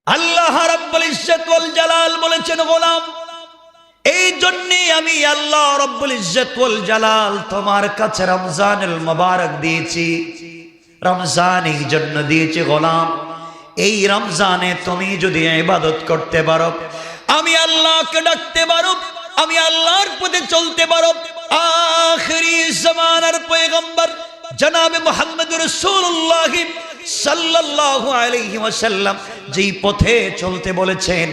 আল্লাহ রাব্বুল ইজ্জত ওয়াল জালাল বলেছেন, গোলাম এই জন্যই আমি আল্লাহ রাব্বুল ইজ্জত ওয়াল জালাল তোমার কাছে রমজানুল মুবারক দিয়েছি। রমজান এই জন্য দিয়েছি গোলাম, এই রমজানে তুমি যদি ইবাদত করতে পারো, আমি আল্লাহকে ডাকতে পারো, আমি আল্লাহর পথে চলতে পারো, আখিরি জামানার পয়গম্বর জনাবে মুহাম্মদ রাসূলুল্লাহ সাল্লাল্লাহু আলাইহি ওয়াসাল্লাম যেই পথে চলতে বলেছেন,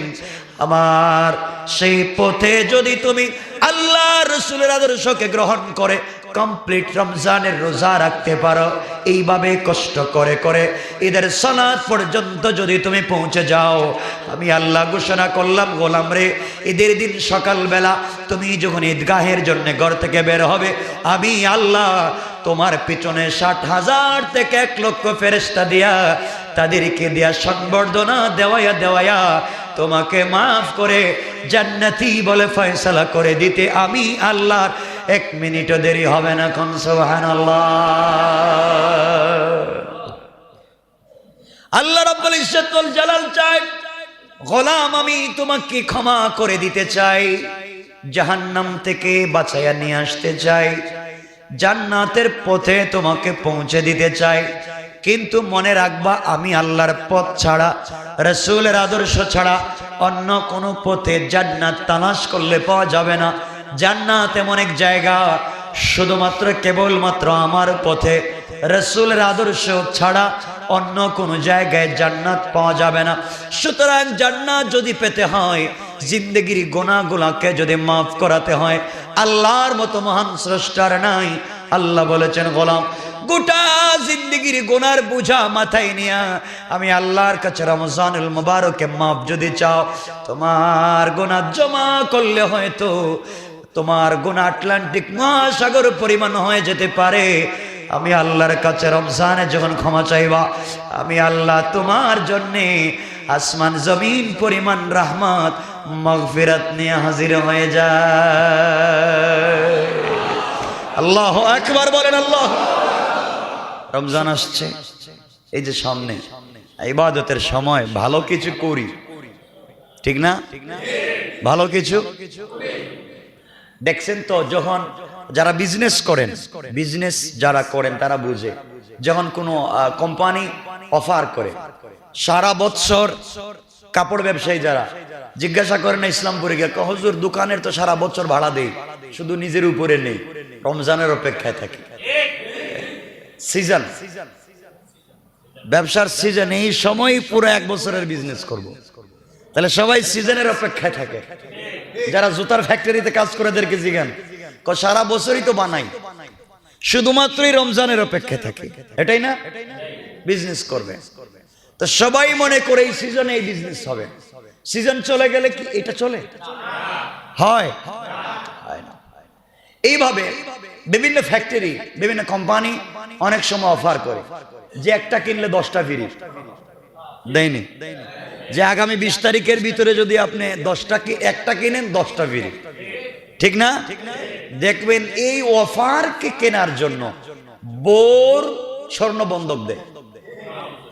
আমার সেই পথে যদি তুমি আল্লাহ রাসূলের আদর্শকে গ্রহণ করে কমপ্লিট রমজানের রোজা রাখতে পারো, এইভাবে কষ্ট করে করে ঈদের সালাত পর্যন্ত যদি তুমি পৌঁছে যাও, আমি আল্লাহ ঘোষণা করলাম, গোলাম রে, ঈদের দিন সকালবেলা তুমি যখন ঈদগাহের জন্য ঘর থেকে বের হবে, আমি আল্লাহ তোমার পিছনে 60,000 থেকে 1 লক্ষ ফেরেশতা দিয়া তাদেরকে দিয়া সংবর্ধনা দেওয়ায়া দেওয়ায়া তোমাকে মাফ করে জান্নাতি বলে ফয়সালা করে দিতে আমি আল্লাহর 1 মিনিটও দেরি হবে না। কোন সুবহানাল্লাহ। আল্লাহ রাব্বুল ইজ্জত ওয়াল জালাল চাই, গোলাম আমি তোমাকে ক্ষমা করে দিতে চাই, জাহান্নাম থেকে বাঁচাইয়া নিয়ে আসতে চাই, জান্নাতের পথে তোমাকে পৌঁছে দিতে চাই। কিন্তু মনে রাখবা, আমি আল্লাহর পথ ছাড়া, রাসূলের আদর্শ ছাড়া অন্য কোনো পথে জান্নাত তালাশ করলে পাওয়া যাবে না। জান্নাত এমন এক জায়গা, শুধুমাত্র কেবলমাত্র আমার পথে রাসূলের আদর্শ ছাড়া অন্য কোনো জায়গায় জান্নাত পাওয়া যাবে না। সুতরাং জান্নাত যদি পেতে হয়, জিন্দেগির গুনাহগুলোকে যদি মাফ করাতে হয়, আল্লাহর মতো মহান স্রষ্টার নাই। আল্লাহ বলেছেন, গোলাম গোটা জিন্দেগির গুনার বোঝা মাথায় নিয়া আমি আল্লাহর কাছে রমজানুল মুবারকে মাফ যদি চাও, তোমার গুনাহ জমা করলে হয়তো তোমার গুনাহ আটলান্টিক মহাসাগর পরিমাণ হয়ে যেতে পারে। আমি আল্লাহর কাছে রমজানে যখন ক্ষমা চাইবা, আমি আল্লাহ তোমার জন্যে আসমান জমিন পরিমাণ রহমত মাগফিরাত নিয়ে হাজির হয়ে যায়। আল্লাহু আকবার বলেন। আল্লাহ, রমজান আসছে, এই যে সামনে ইবাদতের সময়, ভালো কিছু করি, ঠিক না? ভালো কিছু দেখছেন তো, যখন যারা বিজনেস করেন, বিজনেস যারা করেন তারা বুঝে, যখন কোনো কোম্পানি অফার করে সারা বছর, কাপড় ব্যবসায়ী যারা জিজ্ঞাসা করেন না ইসলামপুরে গিয়ে, হুজুর দোকানের তো সারা বছর ভাড়া দেই, শুধু নিজের উপরে নেই, রমজানের অপেক্ষায় থাকি। সিজন, ব্যবসার সিজন, এই সময় পুরো 1 বছরের বিজনেস করব, তাহলে সবাই সিজনের অপেক্ষায় থাকে। যারা জুতার ফ্যাক্টরিতে কাজ করে এদেরকে জিজ্ঞান, সারা বছরই তো বানাই, শুধুমাত্রই রমজানের অপেক্ষায় থাকে, এটাই না বিজনেস করবে। তো সবাই মনে করে এই সিজনে এই বিজনেস হবে, সিজন চলে গেলে কি এটা চলে? হয় না। এইভাবে বিভিন্ন ফ্যাক্টরি, বিভিন্ন কোম্পানি অনেক সময় অফার করে যে একটা কিনলে 10টা ফ্রি, দেয়নি? যে আগামী 20 তারিখের ভিতরে যদি আপনি 10টা একটা কিনেন 10টা ফ্রি, ঠিক না? দেখবেন এই অফারকে কেনার জন্য বোর স্বর্ণ বন্ধক দেয়,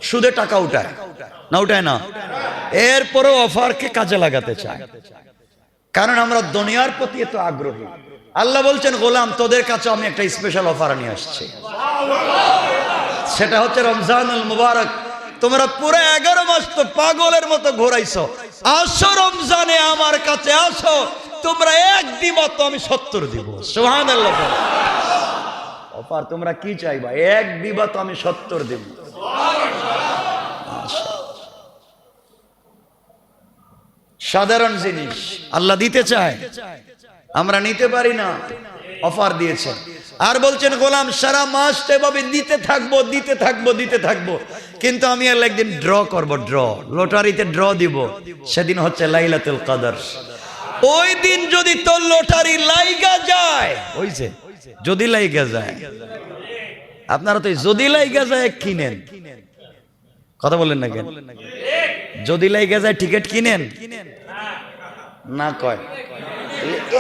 সুদে টাকা উঠায় না, উঠায় না, এরপরেও অফারকে কাজে লাগাতে চায়, কারণ আমরা দুনিয়ার প্রতি এত আগ্রহী। আল্লাহ বলছেন, গোলাম তোদের কাছে আমি একটা স্পেশাল অফার নিয়ে আসছি, সেটা হচ্ছে রমজানুল মুবারক। তোমরা পুরো 11 মাস তো পাগলের মতো ঘোরাইছো, আসো রমজানে আমার কাছে আসো, তোমরা 1 দিবা তো আমি 70 দিব। সুবহানাল্লাহ। অফার তোমরা কি চাইবা? 1 দিবা তো আমি 70 দিব। সাধারণ জিনিস আল্লাহ দিতে চায়, আমরা নিতে পারি না, অফার দিয়েছে। আর বলছেন, গোলাম সারা মাস এভাবে দিতে থাকবো, দিতে থাকবো, দিতে থাকবো, কিন্তু আমি আল্লাহ একদিন ড্র করব, ড্র, লটারিতে ড্র দিব, সেদিন হচ্ছে লাইলাতুল কদর। ওই দিন যদি তোর লটারি লাইগা যায়, হইছে, যদি লাইগা যায়, আপনারা তো যদি লাইগা যায় কিনেন, কথা বলেন না কেন? যদি লাইগা যায় টিকিট কিনেন না, কয়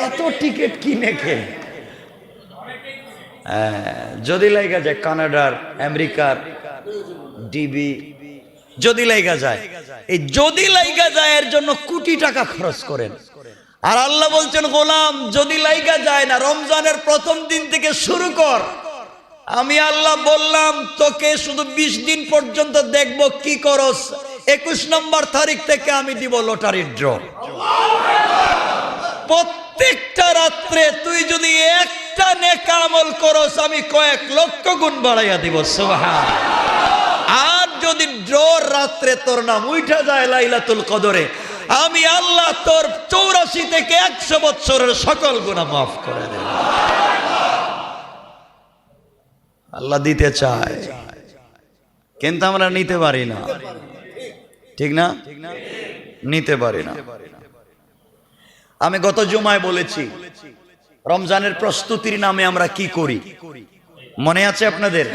এত টিকিট কিনে কে? যদি লাইগা যায় কানাডার, আমেরিকার, ডিবি, যদি লাইগা যায়, এই যদি লাইগা যায় এর জন্য কোটি টাকা খরচ করেন। আর আল্লাহ বলছেন, গোলাম যদি লাইগা যায় না, রমজানের প্রথম দিন থেকে শুরু কর। আমি আল্লাহ বললাম তোকে শুধু 20 দিন পর্যন্ত দেখবো কি করস। 21 নম্বর তারিখ থেকে আমি দিব লটারির ড্র। প্রত্যেকটা রাত্রে তুই যদি একটা নেক আমল করস, আমি কয়েক লক্ষ গুণ বাড়াইয়া দিব। সুবহানাল্লাহ। আর যদি ড্র রাত্রে তোর নাম উঠা যায় লাইলাতুল কদরে, আমি আল্লাহ তোর 84 থেকে 100 বছরের সকল গুনাহ মাফ করে দেব। আল্লাহ দিতে চায়, কিন্তু আমরা নিতে পারি না। ঠিক না? নিতে পারি না। আমি গত জুমায় বলেছি রমজানের প্রস্তুতির নামে আমরা কি করি, মনে আছে আপনাদের?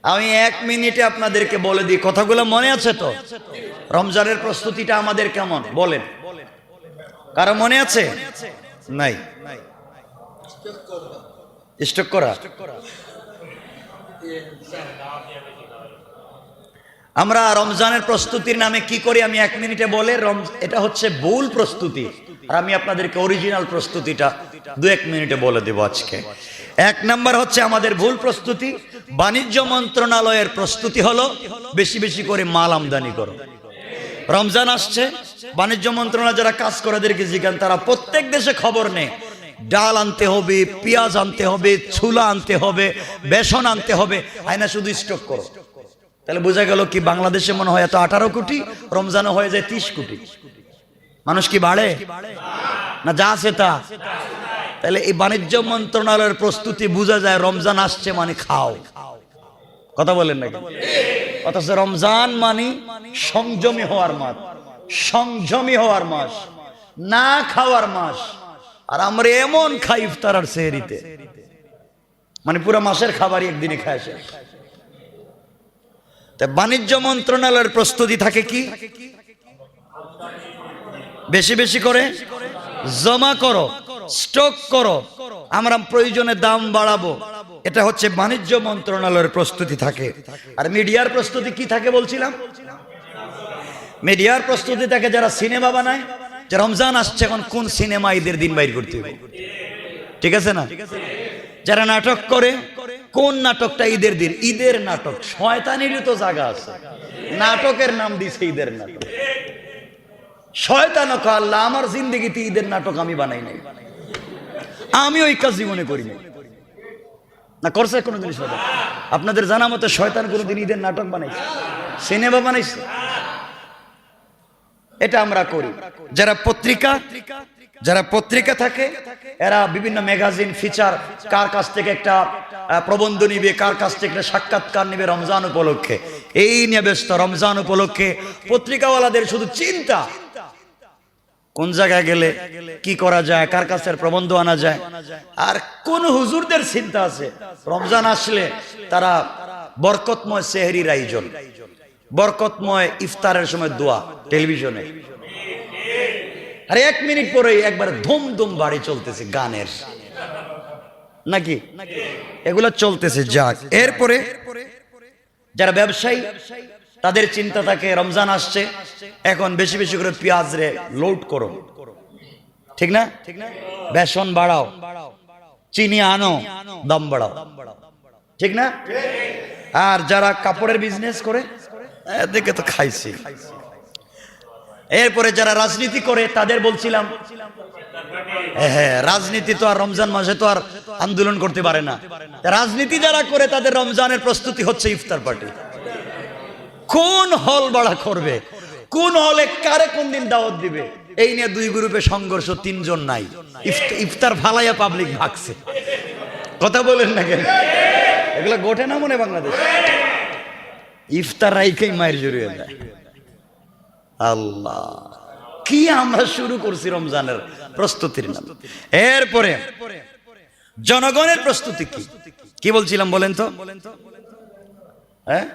আমি 1 মিনিটে আপনাদেরকে বলে দিই, কথাগুলো মনে আছে তো? রমজানের প্রস্তুতিটা আমাদের কেমন বলেন, কারো মনে আছে? নাই? স্টক করা। আমরা রমজানের প্রস্তুতির নামে কি করি আমি 1 মিনিটে বলে, এটা হচ্ছে ভুল প্রস্তুতি। আর আমি আপনাদেরকে অরিজিনাল প্রস্তুতিটা 2-1 মিনিটে বলে দেব আজকে। 1 নাম্বার হচ্ছে আমাদের ভুল প্রস্তুতি। বাণিজ্য মন্ত্রণালয়ের প্রস্তুতি হলো বেশি বেশি করে মাল আমদানি করো। রমজান আসছে, বাণিজ্য মন্ত্রণালয় যারা কাজ করে এদেরকে জিজ্ঞান, তারা প্রত্যেক দেশে খবর নেয় ডাল আনতে হবে, পেঁয়াজ আনতে হবে, ছোলা আনতে হবে, বেসন আনতে হবে, আয়না শুধু স্টক করো। তাহলে বোঝা গেল কি বাংলাদেশে মনে হয় এত 18 কোটি, রমজানে হয়ে যায় 30 কোটি। মানুষ কি বাড়ে না যা আছে তা? তাহলে এই বাণিজ্য মন্ত্রণালয়ের প্রস্তুতি বোঝা যায় রমজান আসছে মানে খাও। কথা বলেন নাকি? অথচ রমজান মানে সংযমী হওয়ার মাস, সংযমী হওয়ার মাস, না খাওয়ার মাস। আর আমরা এমন খাই ইফতার আর সেহরিতে, মানে পুরো মাসের খাবারই একদিনে খায় শেষ। বাণিজ্য মন্ত্রণালয়ের প্রস্তুতি থাকে কি? বেশি বেশি করে জমা করো, স্টক করো, আমরা প্রয়োজনে দাম বাড়াবো। এটা হচ্ছে বাণিজ্য মন্ত্রণালয়ের প্রস্তুতি থাকে। আর মিডিয়ার প্রস্তুতি কি থাকে বলছিলাম? মিডিয়ার প্রস্তুতি থাকে যারা সিনেমা বানায়, যে রমজান আসছে এখন কোন সিনেমা ঈদের দিন বাইর করতে হবে, ঠিক আছে না? যারা নাটক করে, কোন নাটকটা ঈদের দিন, ঈদের নাটক। শয়তানেরই তো জায়গা আছে, নাটকের নাম দিছে ঈদের নাটক। শয়তান কয় আল্লাহ আমার জিন্দেগিতে ঈদের নাটক আমি বানাই নাই, আমি ওই কাজ জীবনে করি নাই। না করছে কোনোদিন শয়তান? আপনাদের জানা মতো শয়তান কোনোদিন ঈদের নাটক বানাইছে, সিনেমা বানাইছে? এটা আমরা করি। যারা পত্রিকা থাকে এরা বিভিন্ন ম্যাগাজিন ফিচার, কার কাছ থেকে একটা প্রবন্ধ নিবে, কার কাছ থেকে একটা সাক্ষাৎকার নিবে রমজান উপলক্ষে, এই নিয়ে ব্যস্ত। রমজান উপলক্ষে পত্রিকাওয়ালাদের শুধু চিন্তা কোন জায়গায় গেলে কি করা যায়, কার কাছে প্রবন্ধ আনা যায়। আর কোন হুজুরদের চিন্তা আছে রমজান আসলে তারা বরকতময় সেহরির আয়োজন, বরকতময় ইফতারের সময় দোয়া টেলিভিশনে। আর 1 মিনিট পরে একবার ধুমধুম বাড়ি চলতেছে গানের, নাকি এগুলো চলতেছে। যাক, এরপরে যারা ব্যবসায়ী তাদের চিন্তা থাকে রমজান আসছে, এখন বেশি বেশি করে পেঁয়াজ রে লোড করো, ঠিক না? বেসন বাড়াও, চিনি আনো, দাম বাড়াও, ঠিক না? আর যারা কাপড়ের বিজনেস করে এদিকে তো খাইছি। এরপরে যারা রাজনীতি করে তাদের বলছিলাম, হ্যাঁ রাজনীতি তো আর রমজান মাসে তো আর আন্দোলন করতে পারে না। রাজনীতি যারা করে তাদের রমজানের প্রস্তুতি হচ্ছে ইফতার পার্টি। কোন হল ভাড়া করবে, কোন হলে কারে কোন দিন দাওয়াত দিবে, এই নিয়ে 2 গ্রুপে সংঘর্ষ, 3 জন নাই, ইফতার ফালাইয়া পাবলিক ভাগছে। কথা বলেন না কেন? এগুলো গোটে না মনে বাংলাদেশ? ইফতার রাইকেই মায়ের জড়িয়ে যায়। আল্লাহ, কি আমরা শুরু করছি রমজানের প্রস্তুতির নাম। এরপরে জনগণের প্রস্তুতি কি কি বলছিলাম বলেন তো? হ্যাঁ,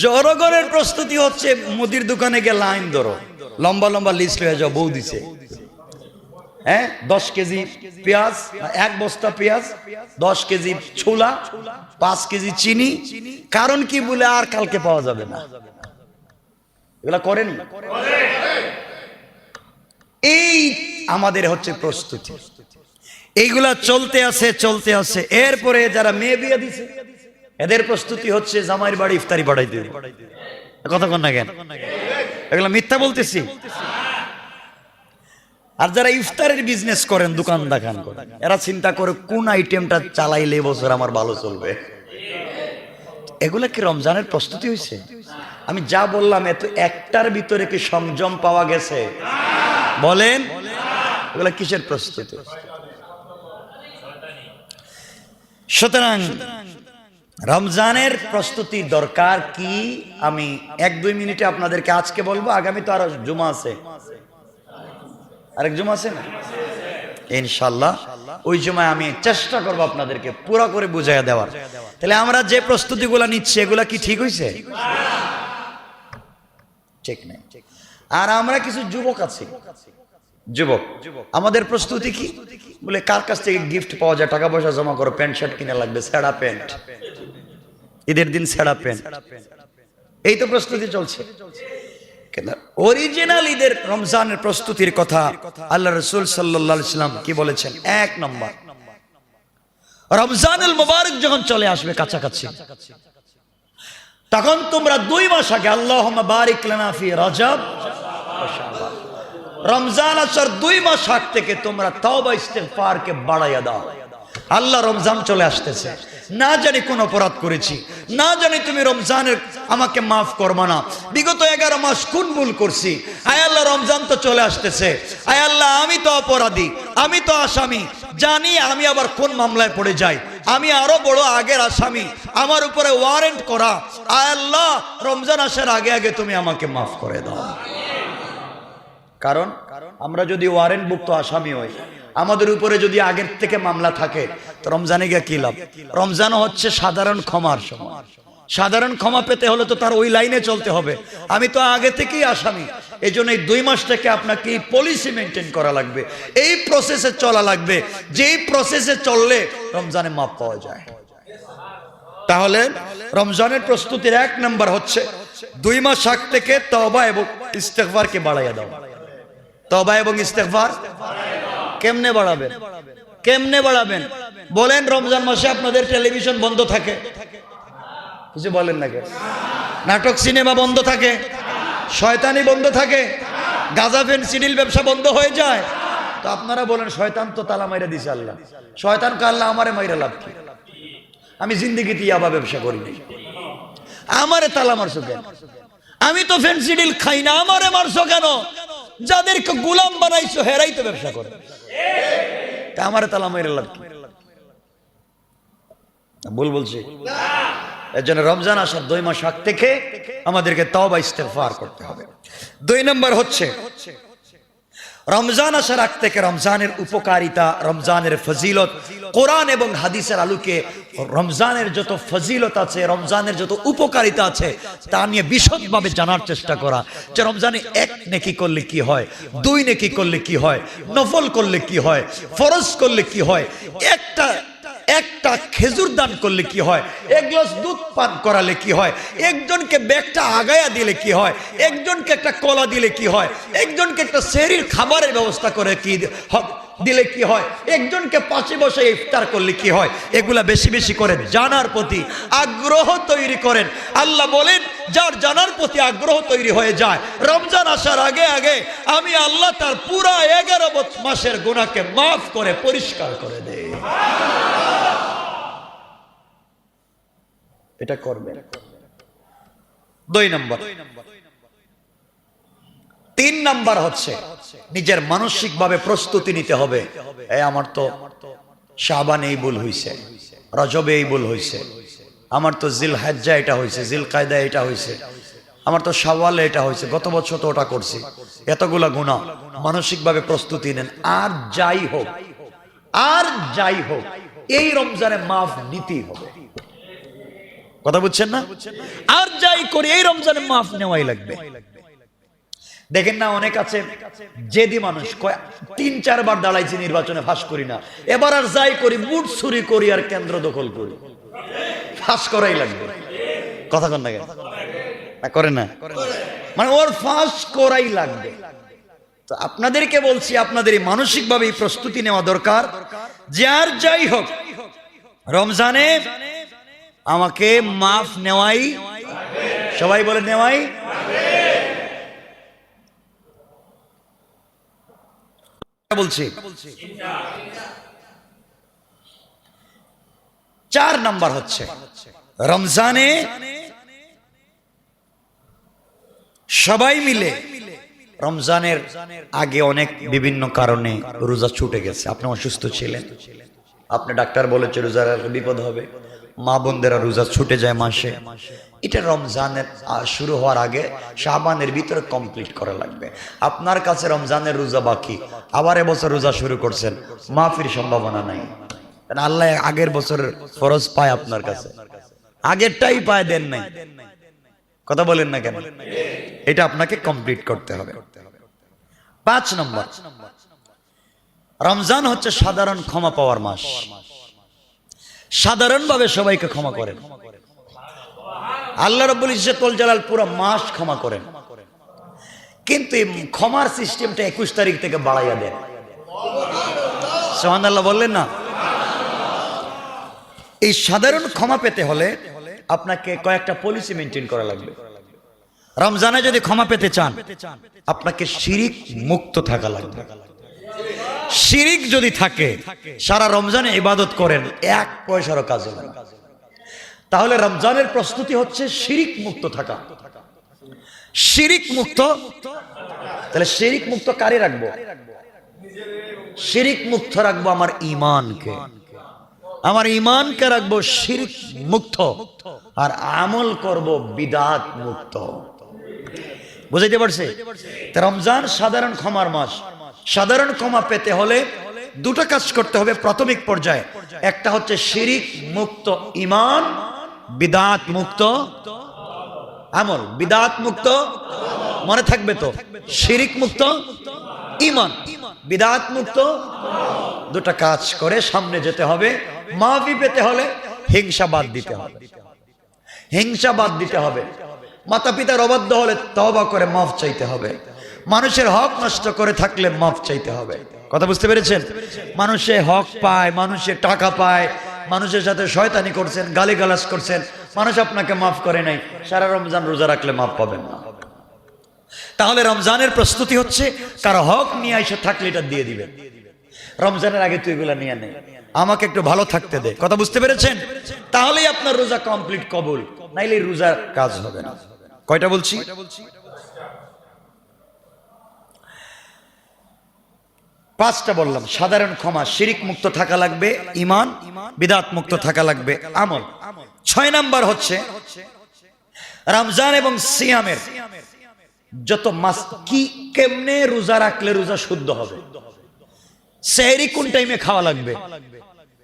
জনগণের প্রস্তুতি হচ্ছে মুদির দোকানে গিয়ে লাইন ধরো, লম্বা লম্বা লিস্ট হয়ে যাও, বউ দিছে। হ্যাঁ 10 কেজি পেঁয়াজ, 1 বস্তা পেঁয়াজ, 10 কেজি ছোলা, 5 কেজি চিনি। কারণ কি বলে আর কালকে পাওয়া যাবে না, এগুলা করেন। এই আমাদের হচ্ছে প্রস্তুতি, এইগুলা চলতে আছে। এরপরে যারা মেয়ে বিয়ে দিছে এদের প্রস্তুতি হচ্ছে জামাইয়ের বাড়ি ইফতারি বাড়াইতে হবে। কথা কন না কেন? এগুলা মিথ্যা বলতেছি? আর যারা ইফতারের বিজনেস করেন, দোকান দেখান করেন, এরা চিন্তা করে কোন আইটেমটা চালাইলে বছর আমার ভালো চলবে। এগুলা কি রমজানের প্রস্তুতি হয়েছে? আমি যা বললাম এত একটার ভিতরে কি সংযম পাওয়া গেছে? বলেন এগুলা কিসের প্রস্তুতি? সুতরাং রমজানের প্রস্তুতি দরকার কি আমি 1-2 মিনিটে আপনাদেরকে আজকে বলবো। আগামী তো আরো জুমা আছে, আরেক জুমা আছে না ইনশাআল্লাহ, ওই জুমায় আমি চেষ্টা করবো আপনাদেরকে পুরো করে বুঝাইয়া দেওয়ার। তাহলে আমরা যে প্রস্তুতিগুলো নিচ্ছি এগুলা কি ঠিক হয়েছে? ঠিক নাই। আর আমরা কিছু যুবক আছি, যুবক আমাদের প্রস্তুতি কি বলে কার কাছ থেকে গিফট পাওয়া যায়, টাকা পয়সা জমা করো, প্যান্ট শার্ট কিনে লাগবে, ছেঁড়া প্যান্ট, ঈদের দিন ছেঁড়া প্যান্ট, এই তো প্রস্তুতি চলছে। অরিজিনাল ঈদের রমজানের প্রস্তুতির কথা আল্লাহ রাসূল সাল্লাল্লাহু আলাইহি ওয়াসাল্লাম কি বলেছেন? 1 নম্বর, রমজানুল মুবারক যখন চলে আসবে কাছাকাছি, তখন তোমরা 2 মাস আগে আল্লাহুম্মা বারিক লানা ফি রজব ওয়া শাবান, রমজান আসার 2 মাস আগ থেকে তোমরা তওবা ইস্তিগফার কে বাড়াইয়া দাও। আল্লাহ রমজান চলে আসতেছে, না জানি কোন অপরাধ করেছি, না জানি তুমি রমজানের আমাকে মাফ করবা না, বিগত 11 মাস কোন ভুল করছি, আয় আল্লাহ রমজান তো চলে আসতেছে, আয় আল্লাহ আমি তো অপরাধী, আমি তো আসামি, জানি আমি আবার কোন মামলায় পড়ে যাই, আমি আরো বড় আগের আসামি, আমার উপরে ওয়ারেন্ট করা, আয় আল্লাহ রমজান আসার আগে আগে তুমি আমাকে মাফ করে দাও। কারণ আমরা যদি ওয়ারেন্ট ভুক্ত আসামি হই, আমাদের উপরে যদি আগের থেকে মামলা থাকে, তো রমজানে গিয়ে কি লাভ? রমজান হচ্ছে সাধারণ ক্ষমার সময়, সাধারণ ক্ষমা পেতে হলে তো তার ওই লাইনে চলতে হবে। আমি তো আগে থেকেই আসামি, এই জন্য এই 2 মাস থেকে আপনাকে এই পলিসি মেনটেন করা লাগবে, এই প্রসেসে চলা লাগবে, যেই প্রসেসে চললে রমজানে মাপ পাওয়া যায়। তাহলে রমজানের প্রস্তুতির 1 নম্বর হচ্ছে 2 মাস আগ থেকে তওবা এবং ইস্তেগফারকে বাড়াইয়া দাও। তওবা এবং ইস্তেগফার কেমনে বাড়াবেন? কেমনে বাড়াবেন বলেন? রমজান মাসে আপনাদের টেলিভিশন বন্ধ থাকে, কিছু বলেন না কেন? নাটক সিনেমা বন্ধ থাকে, শয়তানি বন্ধ থাকে, গাঁজা ফেনসিডিল ব্যবসা বন্ধ হয়ে যায়, তো আপনারা বলেন শয়তান তো তালা মাইরা দিছে আল্লাহ, শয়তান কে আল্লাহ আমারে মাইরা লাভ কি? আমি জিন্দেগিতে ইয়াবা ব্যবসা করিনি, আমারে তালা মারছো কেন? আমি তো ফেনসিডিল খাই না, আমারে মারছো কেন? যাদেরকে গোলাম বানাইছো হেরাই তো ব্যবসা করে, তা আমারে তালা মাইরা লাভ কি? ভুল বলছি? এর জন্য রমজান আসার 2 মাস আগ থেকে আমাদেরকে তওবা ইস্তেগফার করতে হবে। 2 নম্বর হচ্ছে রমজান আসার আগ থেকে রমজানের উপকারিতা, রমজানের ফজিলত, কোরআন এবং হাদিসের আলোকে রমজানের যত ফজিলত আছে, রমজানের যত উপকারিতা আছে তা নিয়ে বিশদভাবে জানার চেষ্টা করা, যে রমজানে 1 নেকি করলে কি হয়, 2 নেকি করলে কি হয়, নফল করলে কি হয়, ফরজ করলে কি হয়, একটা খেজুর দান করলে কি হয়, 1 গ্লাস দুধ পান করালে কি হয়, একজনকে ব্যাগটা আগায়া দিলে কি হয়, একজনকে একটা কলা দিলে কি হয়, একজনকে একটা সেহরির খাবারের ব্যবস্থা করে কি দিলে কি হয়, একজনকে পাশে বসে ইফতার করলে কি হয়, এগুলা বেশি বেশি করে জানার প্রতি আগ্রহ তৈরি করেন। আল্লাহ বলেন যার জানার প্রতি আগ্রহ তৈরি হয়ে যায়, রমজান আসার আগে আগে আমি আল্লাহ তার পুরা 11 মাসের গুনাহকে মাফ করে পরিষ্কার করে দেয়। এটা করবেন। 2 নম্বর। 3 নম্বর হচ্ছে নিজের মানসিকভাবে প্রস্তুতি নিতে হবে। আমার তো শাবানে এই ভুল হইছে, রজবে এই ভুল হইছে, আমার তো জিলহজ্জা এটা হইছে, জিলকায়দা এটা হইছে, আমার তো শাওয়ালে এটা হইছে, গত বছর তো ওটা করছি, এতগুলা গুনাহ। মানসিকভাবে প্রস্তুতি নেন। আর যাই হোক এই রমজানে মাফ নিতেই হবে। কথা বুঝছেন না? আর যাই করি এই রমজানে মাফ নেওয়াই লাগবে। দেখেন না, অনেক আছে জেদি মানুষ, 3-4 বার দাঁড়াইছি নির্বাচনে, ফাঁস করি না, এবার আর যাই করি বুট চুরি করি আর কেন্দ্র দখল করি, ফাঁস করাই লাগবে। কথা কন না কেন? করে না, মানে ওর ফাঁস করাই লাগবে। তো আপনাদেরকে বলছি, আপনাদের মানসিকভাবে প্রস্তুতি নেওয়া দরকার যে আর যাই হোক রমজানে আমাকে মাফ নেওয়াই, সবাই বলে নেওয়াই। বলছি 4 নাম্বার হচ্ছে রমজানে সবাই মিলে, রমজানের আগে অনেক বিভিন্ন কারণে রোজা ছুটে গেছে, আপনি অসুস্থ ছিলেন, আপনি ডাক্তার বলেছে রোজার বিপদ হবে, মা বোনদেরা রোজা ছুটে যায় মাসে, এটা রমজানের শুরু হওয়ার আগে শাবানের ভিতরে কমপ্লিট করা লাগবে। আপনার কাছে রমজানের রোজা বাকি, আবার এবছর রোজা শুরু করছেন, মাফির সম্ভাবনা নাই। আল্লাহ আগের বছরের ফরজ পায় আপনার কাছে, আগেরটাই পায়, দেন নাই। কথা বলেন না কেন? এটা আপনাকে কমপ্লিট করতে হবে। 5 নম্বর, রমজান হচ্ছে সাধারণ ক্ষমা পাওয়ার মাস। সাধারণভাবে সবাইকে ক্ষমা করেন আল্লাহ রাব্বুল ইজ্জত ওয়াল জালাল, পুরো মাস ক্ষমা করেন, কিন্তু এই ক্ষমার সিস্টেমটা 21 তারিখ থেকে বাড়াইয়া দেন। সুবহানাল্লাহ বললেন না? এই সাধারণ ক্ষমা পেতে হলে আপনাকে কয়েকটা পলিসি মেনটেন করা লাগবে। রমজানে যদি ক্ষমা পেতে চান, আপনাকে শিরিক মুক্ত থাকা লাগবে। শিরিক যদি থাকে, সারা রমজানে ইবাদত করেন, 1 পয়সারও কাজ হবে না। তাহলে রমজানের প্রস্তুতি হচ্ছে শিরিক মুক্ত থাকা। শিরিক মুক্ত, তাহলে শিরিক মুক্ত কারে রাখবো? শিরিক মুক্ত রাখবো আমার ঈমানকে, আমার ঈমানকে রাখবো শিরিক মুক্ত, আর আমল করব বিদআত মুক্ত। বুঝাইতে পারছে? রমজান সাধারণ ক্ষমার মাস। সাধারণ ক্ষমা পেতে হলে 2টা কাজ করতে হবে প্রাথমিক পর্যায়ে। একটা হচ্ছে শিরিক মুক্ত ঈমান, বিদআত মুক্ত আমল। বিদআত মুক্ত মনে থাকবে তো, শিরিক মুক্ত ঈমান, বিদআত মুক্ত, 2টা কাজ করে সামনে যেতে হবে। মাফি পেতে হলে হিংসা বাদ দিতে হবে, হিংসা বাদ দিতে হবে। মাতা পিতার অবাধ্য হলে তওবা করে মাফ চাইতে হবে। মানুষের হক নষ্ট করে থাকলে মাফ চাইতে হবে। কথা বুঝতে পেরেছেন? মানুষের হক পায়, মানুষের টাকা পায়, মানুষের সাথে শয়তানি করছেন, গালিগালাজ করছেন, মানুষ আপনাকে মাফ করে নাই, সারা রমজান রোজা রাখলে মাফ পাবেন না। তাহলে রমজানের প্রস্তুতি হচ্ছে কারো হক নিয়ে এসে থাকলে এটা দিয়ে দিবেন। রমজানের আগে তুই এগুলা নিয়ে নে, আমাকে একটু ভালো থাকতে দে। কথা বুঝতে পেরেছেন? তাহলেই আপনার রোজা কমপ্লিট কবুল, নাইলে রোজার কাজ হবে না। কয়টা বলছি? 5টা বললাম। সাধারণ ক্ষমা, শিরিক মুক্ত থাকা লাগবে, ঈমান, বিদআত মুক্ত থাকা লাগবে, আমল। 6 নাম্বার হচ্ছে রমজান এবং সিয়ামের যত মাস, কি কেমনে রোজা রাখলে রোজা শুদ্ধ হবে। সেহরি কোন টাইমে খাওয়া লাগবে?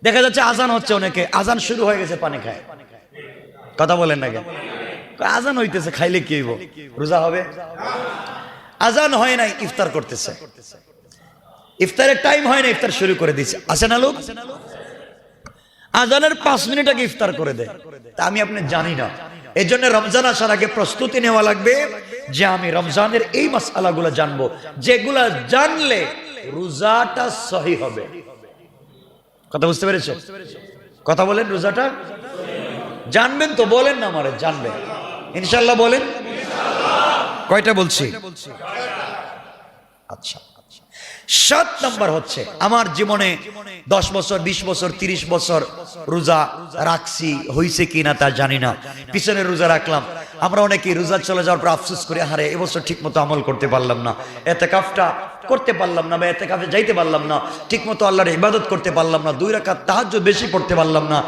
দেখা যাচ্ছে আজান হচ্ছে, অনেকে আজান শুরু হয়ে গেছে পানি খায়। কথা বলেন না কেন? আজান হইতেছে, খাইলে কি হইব? রোজা হবে? আজান হয় নাই, ইফতার করতেছে, ইফতারের টাইম হয় না, ইফতার শুরু করে দিচ্ছে। আছে না লোক? আজানের 5 মিনিট আগে ইফতার করে দেয়। তা আমি আপনি জানি না। এই জন্য রমজান আসার আগে প্রস্তুতি নেওয়া লাগবে যে আমি রমজানের এই মাসআলাগুলো জানবো, যেগুলা জানলে রোজাটা সহি হবে। কথা বুঝতে পেরেছেন? কথা বলেন, রোজাটা জানবেন তো? বলেন না আমারে, জানবেন ইনশাআল্লাহ? বলেন কয়টা বলছি? আচ্ছা, 7 নাম্বার হচ্ছে আমার জীবনে 10 বছর, 20 বছর, 30 বছর রোজা রাখছি, হইছে কিনা তা জানি না, পিছনে রোজা রাখলাম। আমরা অনেকেই রোজা চলে যাওয়ার পর আফসোস করি, হারে এবছর ঠিক মতো আমল করতে পারলাম না, ইতিকাফটা করতে পারলাম না, বা ইতিকাফে যাইতে পারলাম না, ঠিক মতো আল্লাহর ইবাদত করতে পারলাম না, 2 রাকাত তাহাজ্জুদ বেশি পড়তে পারলাম না,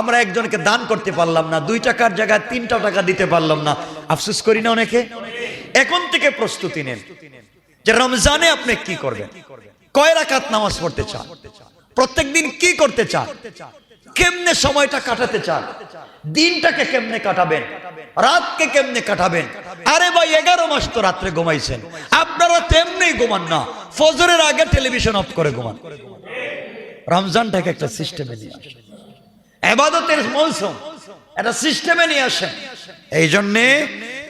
আমরা একজনকে দান করতে পারলাম না, 2 টাকার জায়গায় 3টা টাকা দিতে পারলাম না। আফসোস করি না অনেকে? এখন থেকে প্রস্তুতি নেন যে রমজানে আপনি কি করবেন, কয় রাকাত নামাজ পড়তে চান, প্রত্যেকদিন কি করতে চান, কেমনে সময়টা কাটাতে চান, দিনটাকে কেমনে কাটাবেন, রাতকে কেমনে কাটাবেন। আরে ভাই 11 মাস তো রাত্রে ঘুমাইছেন, আপনি ঘুমান না, ফজরের আগে টেলিভিশন অফ করে ঘুমান। রমজানটাকে একটা সিস্টেমে নিয়ে আসেন, ইবাদতের মৌসুম একটা সিস্টেমে নিয়ে আসেন। এই জন্যে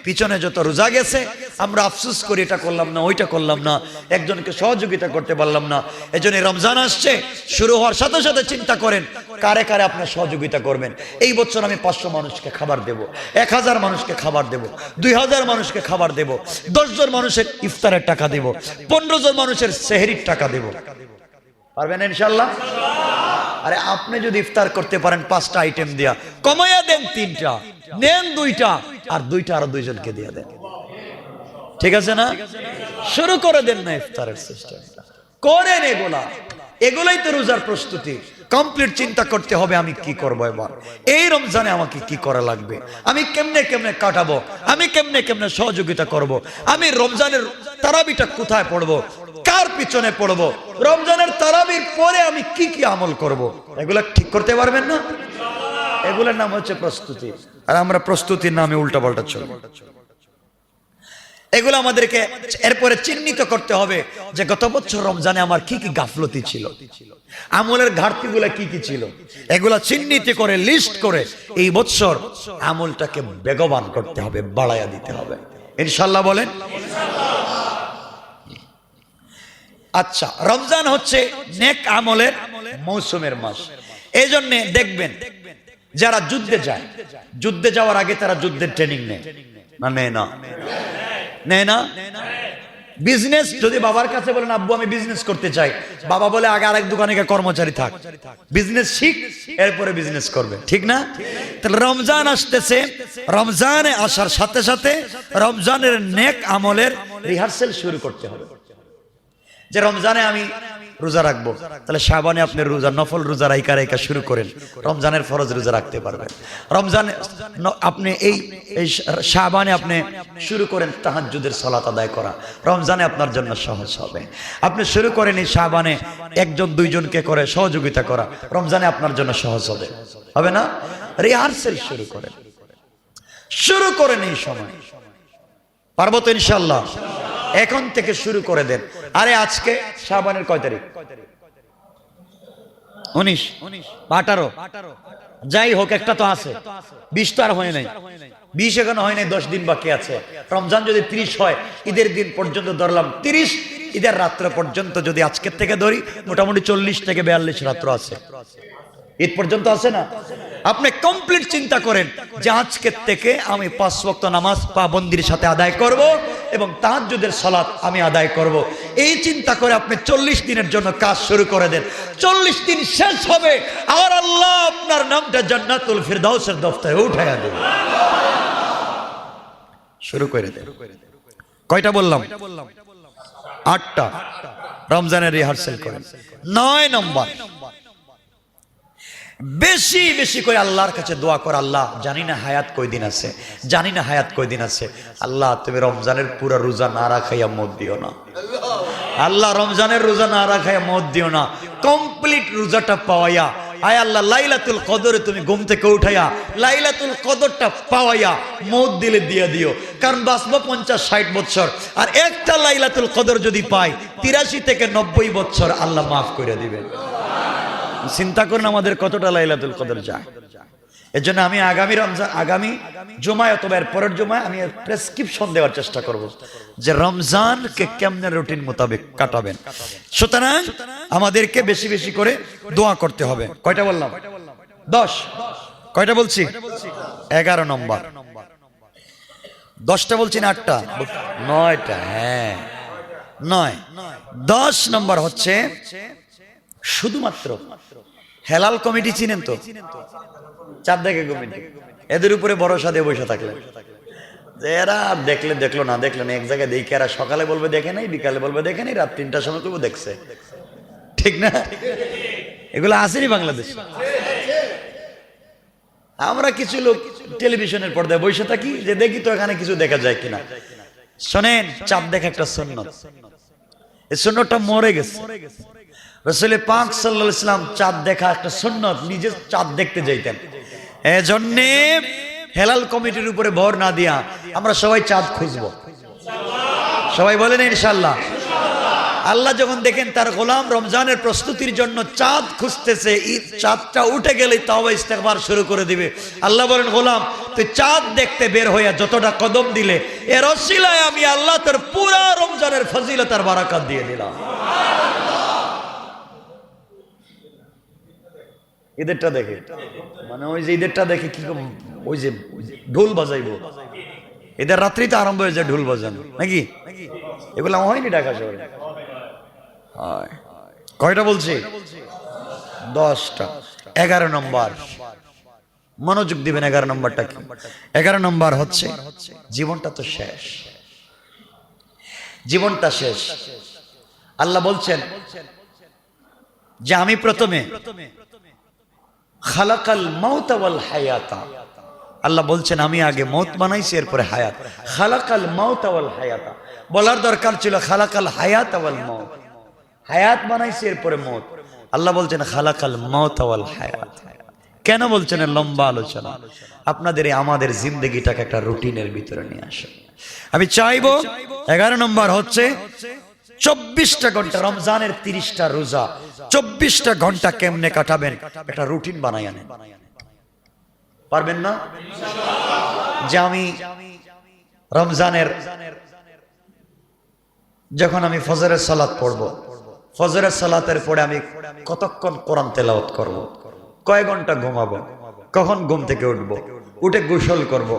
পিছনে যত রোজা গেছে আমরা আফসোস করি, এটা করলাম না, ওইটা করলাম না, একজনকে সহযোগিতা করতে পারলাম না। এই জন্য রমজান আসছে, শুরু হওয়ার সাথে সাথে চিন্তা করেন কারে কারে আপনার সহযোগিতা করবেন। এই বছর আমি 500 মানুষকে খাবার দেব, 1000 মানুষকে খাবার দেব, 2000 মানুষকে খাবার দেব, 10 জন মানুষের ইফতারের টাকা দেব, 15 জন মানুষের সেহরির টাকা দেব। পারবেন ইনশাল্লাহ? আরে আপনি যদি ইফতার করতে পারেন 5টা আইটেম দিয়া, কমাইয়া দেন 3টা, নেন 2টা, আর 2টা আরো 2 জনকে দিয়ে দেন। ঠিক আছে না? শুরু করে দেন না ইফতারের সিস্টেমটা, করেন এগুলাই তো রোজার প্রস্তুতি। কমপ্লিট চিন্তা করতে হবে আমি কি করবো এবার, এই রমজানে আমাকে কি করা লাগবে, আমি কেমনে কেমনে কাটাবো, আমি কেমনে কেমনে সহযোগিতা করব, আমি রমজানের তারাবিটা কোথায় পড়বো, কার পিছনে পড়বো, রমজানের তারাবির পরে আমি কি কি আমল করব, এগুলা ঠিক করতে পারবেন না? এগুলোর নাম হচ্ছে প্রস্তুতি। আর আমরা প্রস্তুতির নামে উল্টাপাল্টা চলবো। এগুলো আমাদেরকে এরপরে চিহ্নিত করতে হবে যে গত বছর রমজানে আমার কি কি গাফলতি ছিল, আমলের ঘাটতিগুলা কি কি ছিল, এগুলা চিহ্নিত করে লিস্ট করে এই বছর আমলটাকে বেগবান করতে হবে, বাড়াইয়া দিতে হবে। ইনশাআল্লাহ বলেন। আচ্ছা, রমজান হচ্ছে নেক আমলের মৌসুমের মাস। এই জন্য দেখবেন যারা যুদ্ধে যায়, যুদ্ধে যাওয়ার আগে তারা যুদ্ধের ট্রেনিং নেয় না, নেয় না? বিজনেস যদি বাবার কাছে বলেন আব্বু আমি বিজনেস করতে চাই, বাবা বলে আগে আরেক দোকানে কর্মচারী থাক, বিজনেস শিখ, এরপরে বিজনেস করবে। ঠিক না? তাহলে রমজান আসতেছে, রমজানে আসার সাথে সাথে রমজানের নেক আমলের রিহার্সেল শুরু করতে হবে। যে রমজানে আমি রোজা রাখবো, তাহলে শাবানে আপনি রোজা নফল রোজা রাইকা শুরু করেন, রমজানের ফরজ রোজা রাখতে পারবেন। রমজানে আপনি এই শাবানে আপনি শুরু করেন তাহাজ্জুদের সালাত আদায় করা, রমজানে আপনার জন্য সহজ হবে। আপনি শুরু করেন এই শাবানে 1-2 জনকে করে সহযোগিতা করা, রমজানে আপনার জন্য সহজ হবে না? রিহার্সেল শুরু করেন এই সময়। পারবো তো ইনশাআল্লাহ? এখন থেকে শুরু করে দেন। আরে আজকে শাবানের কয় তারিখ? 19, 18, যাই হোক একটা তো আছে, 20 তো আর হয় নাই, 20 এখনো হয় নাই, 10 দিন বাকি আছে। রমজান যদি 30 হয়, ঈদের দিন পর্যন্ত ধরলাম 30, ঈদের রাত্র পর্যন্ত যদি আজকের থেকে ধরি, মোটামুটি 40 থেকে 42 রাত্র আছে, ঈদ পর্যন্ত আছে না? আপনি কমপ্লিট চিন্তা করেন যে আজকের থেকে আমি 5 ওয়াক্ত নামাজ পাবন্দির সাথে আদায় করব এবং তাহাজ্জুদের সালাত আমি আদায় করব। এই চিন্তা করে আপনি 40 দিনের জন্য কাজ শুরু করে দেন। 40 দিন শেষ হবে আর আল্লাহ আপনার নামটা জান্নাতুল ফিরদাউসের দফতরে উঠায়া দেবে। শুরু করে দেন। কয়টা বললাম? 8টা। রমজানের রিহার্সেল করেন। 9 নম্বর, বেশি বেশি করে আল্লাহর কাছে দোয়া কর, আল্লাহ জানি না হায়াত কয়দিন আছে, আল্লাহ তুমি রমজানের পুরো রোজা না রাখাইয়া মত দিও না, আল্লাহ রমজানের রোজা না রাখাইয়া মত দিও না, কমপ্লিট রোজাটা পাওয়াইয়া, আয় আল্লাহ লাইলাতুল কদরে তুমি ঘুম থেকে উঠাইয়া লাইলাতুল কদরটা পাওয়াইয়া মত দিলে দিয়ে দিও। কারণ বাঁচবো 50-60 বছর, আর একটা লাইলাতুল কদর যদি পাই 83 থেকে 90 বছর আল্লাহ মাফ করে দিবেন। চিন্তা করুন আমাদের কতটা লাইলাতুল কদর যায়। এর জন্য আমি আগামী জুমায় অথবা এর পরের জুমায় আমি প্রেসক্রিপশন দেওয়ার চেষ্টা করব যে রমজানকে কেমনে রুটিন মোতাবেক কাটাবেন। সুতরাং আমাদেরকে বেশি বেশি করে দোয়া করতে হবে। কয়টা বললাম? 10। কয়টা বলছি? 11 নম্বর। 10টা বলছি না 8টা? 9টা। হ্যাঁ 9। 10 নম্বর হচ্ছে শুধুমাত্র হেলাল কমিটি চিনেন তো? চাঁদ দেখে কমিটি, এদের উপরে ভরসা দিয়ে বসে থাকলেন যে এরা দেখলে দেখলো, না দেখলো না, এক জায়গায় দেখে এরা সকালে বলবে দেখে নাই, বিকালে বলবে দেখে নাই, রাত 3টার সময় কেউ দেখছে। ঠিক না? এগুলো আসেনি বাংলাদেশ। আমরা কিছু লোক টেলিভিশনের পর্দায় বসে থাকি যে দেখি তো এখানে কিছু দেখা যায় কিনা। শোনেন, চাঁদ দেখা একটা সুন্নত, এই সুন্নতটা মরে গেছে। রাসূল পাক সাল্লাল্লাহু আলাইহি ওয়াসাল্লাম চাঁদ দেখা একটা সুন্নত, নিজে চাঁদ দেখতে যাইতেন। এজন্য হেলাল কমিটির উপরে ভর না দিয়া আমরা সবাই চাঁদ খুঁজবো। সবাই বলেন ইনশাআল্লাহ। আল্লাহ যখন দেখেন তার গোলাম রমজানের প্রস্তুতির জন্য চাঁদ খুঁজতেছে, ঈদ চাঁদটা উঠে গেলে তাওবা ইস্তেগফার শুরু করে দিবে। আল্লাহ বলেন, গোলাম তুই চাঁদ দেখতে বের হইয়া যতটা কদম দিলে এর ওসিলায় আমি আল্লাহ তোর পুরা রমজানের ফজিলত আর বারাকাত দিয়ে দিলাম। ঈদেরটা দেখে মানে ওই যে ঈদেরটা দেখে কি ওই যে ঢোল বাজাইবো, এদের রাত্রিতে আরম্ভ হয়ে যায় ঢোল বাজানো নাকি? এগুলো হয়নি ঢাকা শহরে। কয়টা বলছি? 10টা। 11 নম্বর, মনোযোগ দিবেন। 11 নম্বরটা কি? 11 নম্বর হচ্ছে জীবনটা তো শেষ, জীবনটা শেষ। আল্লাহ বলছেন যে আমি প্রথমে খালাকাল মাউতা ওয়াল হায়াতা, আল্লাহ বলছেন আমি আগে মৌত বানাইছি এরপরে হায়াত। খালাকাল মাউতা ওয়াল হায়াতা বলার দরকার ছিল খালাকাল হায়াত ওয়াল মাউত, হায়াত বানাইছি এরপরে মৌত। আল্লাহ বলছেন খালাকাল মাউতা ওয়াল হায়াত। কেন বলছেন? লম্বা আলোচনা। আপনাদের আমাদের জিন্দেগিটাকে একটা রুটিনের ভিতরে নিয়ে আসে। আমি চাইবো 11 নম্বর হচ্ছে 24টা ঘন্টা, রমজানের 30টা রোজা, 24টা ঘন্টা কেমনে কাটাবেন একটা রুটিন বানাই আনেন। পারবেন না? যে আমি রমজানের যখন আমি ফজরের সালাত পড়ব, ফজরের সালাতের পরে আমি কতক্ষণ কোরআন তেলাওয়াত করব, কয় ঘন্টা ঘুমাবো, কখন ঘুম থেকে উঠবো, উঠে গোসল করব,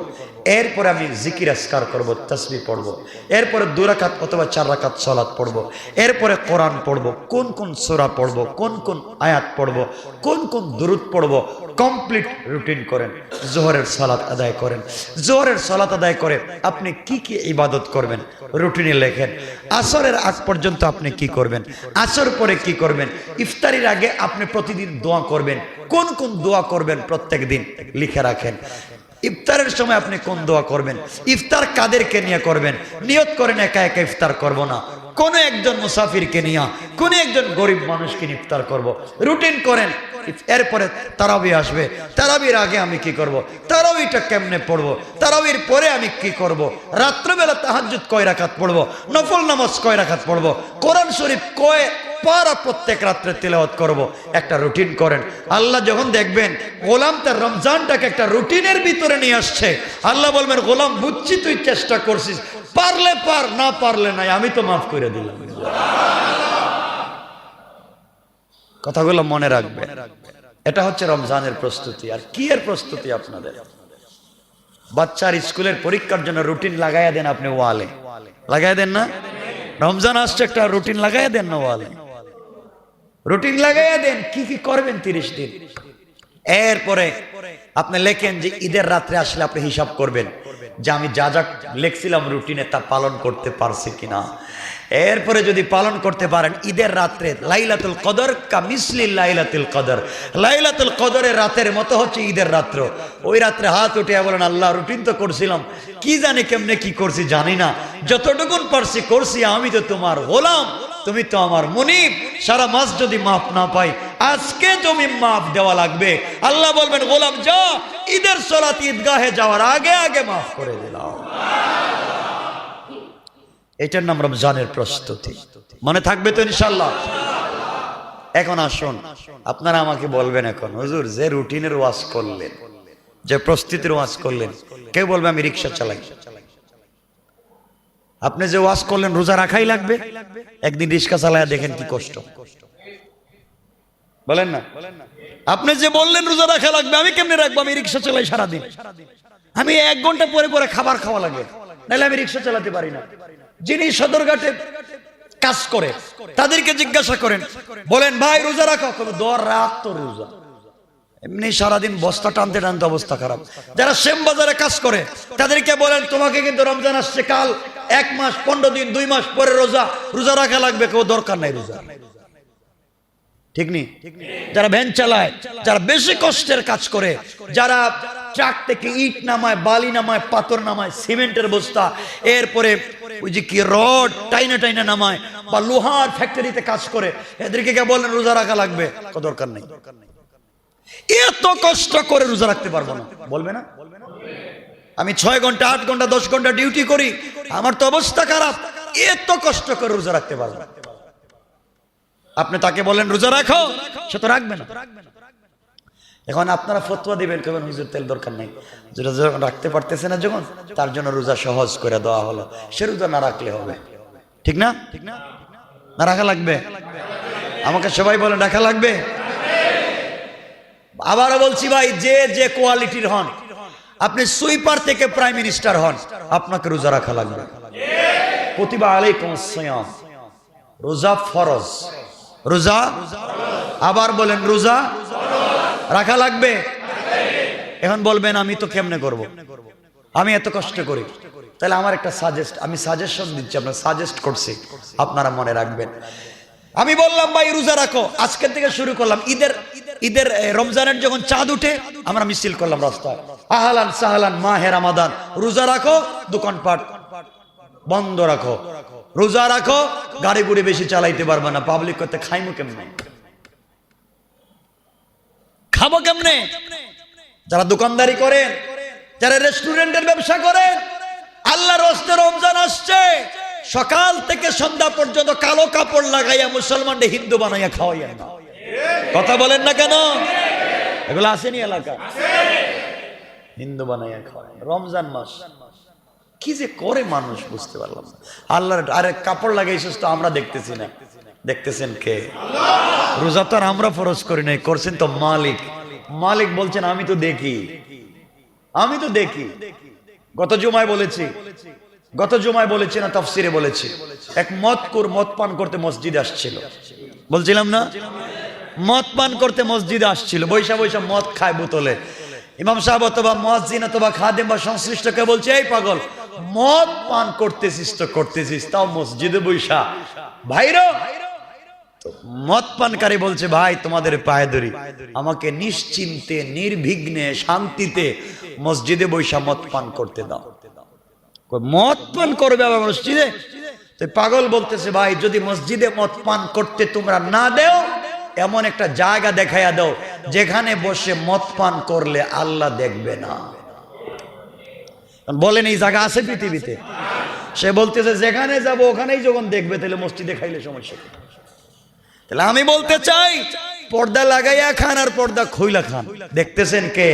এরপরে আমি জিকির আজকার করব, তাসবিহ পড়ব, এরপরে 2 রাকাত অথবা 4 রাকাত সালাত পড়ব, এরপরে কোরআন পড়ব, কোন কোন সূরা পড়ব, কোন কোন আয়াত পড়ব, কোন কোন দুরূদ পড়ব, কমপ্লিট রুটিন করেন। জোহরের সালাত আদায় করেন, জোহরের সালাত আদায় করে আপনি কি কি ইবাদত করবেন রুটিনে লেখেন। আসরের আগ পর্যন্ত আপনি কি করবেন, আসর পরে কি করবেন, ইফতারির আগে আপনি প্রতিদিন দোয়া করবেন, কোন কোন দোয়া করবেন প্রত্যেক দিন লিখে রাখেন। ইফতারের সময় আপনি কোন দোয়া করবেন, ইফতার কাদেরকে নিয়ে করবেন, নিয়ত করেন একা একা ইফতার করব না, কোন একজন মুসাফিরকে নিয়ে, কোন একজন গরিব মানুষকে ইফতার করব, রুটিন করেন। এরপরে তারাবি আসবে, তারাবির আগে আমি কি করব, তারাবিটা কেমনে পড়ব, তারাবির পরে আমি কি করব, রাত্রবেলা তাহাজ্জুদ কয় রাকাত পড়ব, নফল নামাজ কয় রাকাত পড়ব, কোরআন শরীফ কয় পারা প্রত্যেক রাত্রে তেলাওয়াত করব, একটা রুটিন করেন। আল্লাহ যখন দেখবেন গোলাম তার রমজানটাকে একটা রুটিনের ভিতরে নিয়ে আসছে, আল্লাহ বলবেন গোলাম বুঝছি তুই চেষ্টা করছিস, পারলে পার, না পারলে নাই, আমি তো মাফ করে দিলাম। কথাগুলো মনে রাখবেন। এটা হচ্ছে রমজানের প্রস্তুতি। আর কি এর প্রস্তুতি? আপনাদের বাচ্চার স্কুলের পরীক্ষার জন্য রুটিন লাগাইয়া দেন, আপনি ওয়ালে লাগাই দেন না? রমজান আসছে, একটা রুটিন লাগাইয়া দেন না ওয়ালে, রুটিন লাগাইয়া দেন কি কি করবেন 30 দিন। এরপরে আপনি লেখেন যে ঈদের রাত্রে আসলে আপনি হিসাব করবেন যে আমি যা যা লেখছিলাম রুটিনে তা পালন করতে পারছি কিনা। এরপরে যদি পালন করতে পারেন, ঈদের রাত্রে লাইলাতুল কদর কামিসলি লাইলাতুল কদর, লাইলাতুল কদরের রাতের মতো হচ্ছে ঈদের রাত্র। ওই রাত্রে হাত উঠিয়া বলেন আল্লাহ রুটিন তো করছিলাম, কি জানি কেমনে কি করছি জানি না, যতটুকুন পারছি করছি, আমি তো তোমার গোলাম, তুমি তো আমার মুনিব, সারা মাস যদি মাফ না পাই আজকে জমি মাফ দেওয়া লাগবে। আল্লাহ বলবেন গোলাম যা, ঈদের সালাত ঈদগাহে যাওয়ার আগে আগে মাফ করে দিলাম। এটার নাম রমজানের প্রস্তুতি। মনে থাকবে তো ইনশাআল্লাহ? এখন আসুন, আপনারা আমাকে বলবেন এখন হুজুর যে রুটিনের ওয়াজ করলেন, যে প্রস্তুতির ওয়াজ করলেন, কেউ বলবে আমি রিকশা চালাই। আপনি যে ওয়াজ করলেন রোজা রাখাই লাগবে, একদিন রিকশা চালায়া দেখেন কি কষ্ট, বলেন না? আপনি যে বললেন রোজা রাখা লাগবে, আমি কেমনে রাখবো? আমি রিকশা চালাই সারাদিন, আমি 1 ঘন্টা পরে পরে খাবার খাওয়া লাগে, নাহলে আমি রিকশা চালাতে পারি না। যিনি সদরঘাটে কাজ করে তাদেরকে জিজ্ঞাসা করেন, বলেন ভাই রোজা রাখো, কোনো 10 রাত তো রোজা, এমনি সারাদিন বস্তা টানতে টানতে অবস্থা খারাপ। যারা শ্যাম বাজারে কাজ করে তাদেরকে বলেন তোমাকে কিন্তু রমজান আসছে, কাল 1 মাস 15 দিন 2 মাস পরে রোজা, রোজা রাখা লাগবে, কেউ দরকার নাই রোজা। ঠিক নেই? যারা ভ্যান চালায়, যারা বেশি কষ্টের কাজ করে, যারা ট্রাক থেকে ইট নামায়, বালি নামায়, পাথর নামায়, সিমেন্টের বস্তা, এরপরে ওই যে কি রড টাইনা টাইনা নামায়, বা লোহার ফ্যাক্টরিতে কাজ করে, এদেরকে কে বলেন রোজা রাখা লাগবে, কোনো দরকার নেই। এত কষ্ট করে রোজা রাখতে পারবো না, বলবে না? আমি 6 ঘন্টা 8 ঘন্টা 10 ঘন্টা ডিউটি করি, আমার তো অবস্থা খারাপ, এত কষ্ট করে রোজা রাখতে পারবো না। আপনি তাকে বলেন রোজা রাখো, সে তো রাখবে না। এখন আপনারা ফতোয়া দিবেন, কেমন হুজুর তেল দরকার নাই, যেটা যখন রাখতে পারতেছে না যখন, তার জন্য রোজা সহজ করে দেওয়া হলো, সে রোজা না রাখলে হবে। ঠিক না? না রাখা লাগবে? আমাকে সবাই বলেন রাখা লাগবে। আবারও বলছি ভাই, যে যে কোয়ালিটির হন, আপনি সুইপার থেকে প্রাইম মিনিস্টার হন, আপনাকে রোজা রাখা লাগবে। কুতিবা আলাইকুমুস সিয়াম, রোজা ফরজ। রোজা, আবার বলেন রোজা রাখা লাগবে। এখন বলবেন আমি তো কেমনে করব, আমি এত কষ্ট করি। তাহলে আমার একটা আমি সাজেশন দিচ্ছি, আপনার সাজেস্ট করছি, আপনারা মনে রাখবেন। আমি বললাম ভাই রোজা রাখো, আজকের থেকে শুরু করলাম। ঈদের রমজানের যখন চাঁদ উঠে আমরা মিছিল করলাম রাস্তায়, আহলান সাহলান মাহে রমাদান, রোজা রাখো, দোকানপাট বন্ধ রাখো, রোজা রাখো, গাড়ি গুড়ি বেশি চালাইতে পারবে না, পাবলিক করতে খাইমু কেমনে, খাবো কেমনে? যারা দোকানদারি করেন, যারা রেস্টুরেন্টের ব্যবসা করেন, আল্লাহর রাস্তে রমজান আসছে, সকাল থেকে সন্ধ্যা পর্যন্ত কালো কাপড় লাগাইয়া মুসলমানদের হিন্দু বানাইয়া খাওয়াইয়া না। কথা বলেন না কেন? এগুলো আসেনি এলাকা, হিন্দু বানাইয়া খাওয়ায়। রমজান মাস কি যে করে মানুষ বুঝতে পারলাম না। আল্লাহর আরে কাপড় লাগাইছিস তো আমরা দেখতেছি না, দেখতেছেন কে? রোজা তো আর আমরা ফরজ করি নাই, করছেন তো মালিক। মালিক বলছেন আমি তো দেখি, আমি তো দেখি। গত জুমায় বলেছি না, তাফসিরে বলেছি, এক মদখোর মদ পান করতে মসজিদে আসছিল, বলছিলাম না? মদ পান করতে মসজিদে আসছিল, বৈশা বৈশা মদ খায় বোতলে। ইমাম সাহেব অথবা মুয়াজ্জিন অথবা খাদেম বা সংশ্লিষ্টকে বলছে, এই পাগল, মদ পান করতেছিস তো করতেছিস, তাও মসজিদে বৈশা। ভাইরা, মদ পানকারী বলছে, ভাই তোমাদের পায়ে ধরি, আমাকে নিশ্চিন্তে নির্বিঘ্নে শান্তিতে মসজিদে বৈশা মদ পান করতে দাও। মদ পান করবে আবার মসজিদে? তো পাগল বলতেছে, ভাই যদি মসজিদে মদ পান করতে তোমরা না দেও, এমন একটা জায়গা দেখাইয়া দাও যেখানে বসে মদ পান করলে আল্লাহ দেখবে না। বলেন এই জায়গা আছে পৃথিবীতে? সে বলতেছে যেখানে যাব ওখানেই যখন দেখবে, তাহলে মসজিদে খাইলে সমস্যা। তাহলে আমি বলতে চাই, পর্দা লাগাইয়া খান আর পর্দা খুইলা খান, দেখতেছেন কে?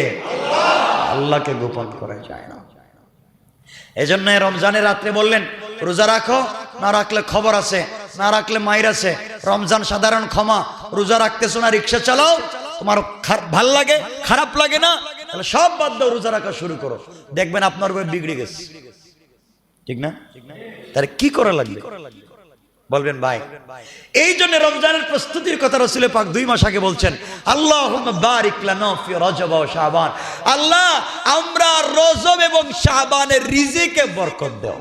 আল্লাহকে গোপন করা যায় না। এজন্য রমজানের রাত্রে বললেন রোজা রাখো, না রাখলে খবর আছে, না রাখলে মাইর আছে। রমজান সাধারণ ক্ষমা, রোজা রাখতেছো না, রিক্সা চালাও, তোমার ভাল লাগে, খারাপ লাগে না, তাহলে সব বাদ দাও, রোজা রাখা শুরু করো, দেখবেন আপনার বই বিগড়ে গেছে। ঠিক না? তাহলে কি করা লাগবে বলবেন ভাই? এই জন্য রমজানের প্রস্তুতির কথা রাসূল পাক 2 মাস আগে বলছেন, আল্লাহুম্মা বারিক লানা ফি রজব ওয়া শাবান, আল্লাহ আমরা রজব এবং শাবানের রিজিকে বরকত দাও।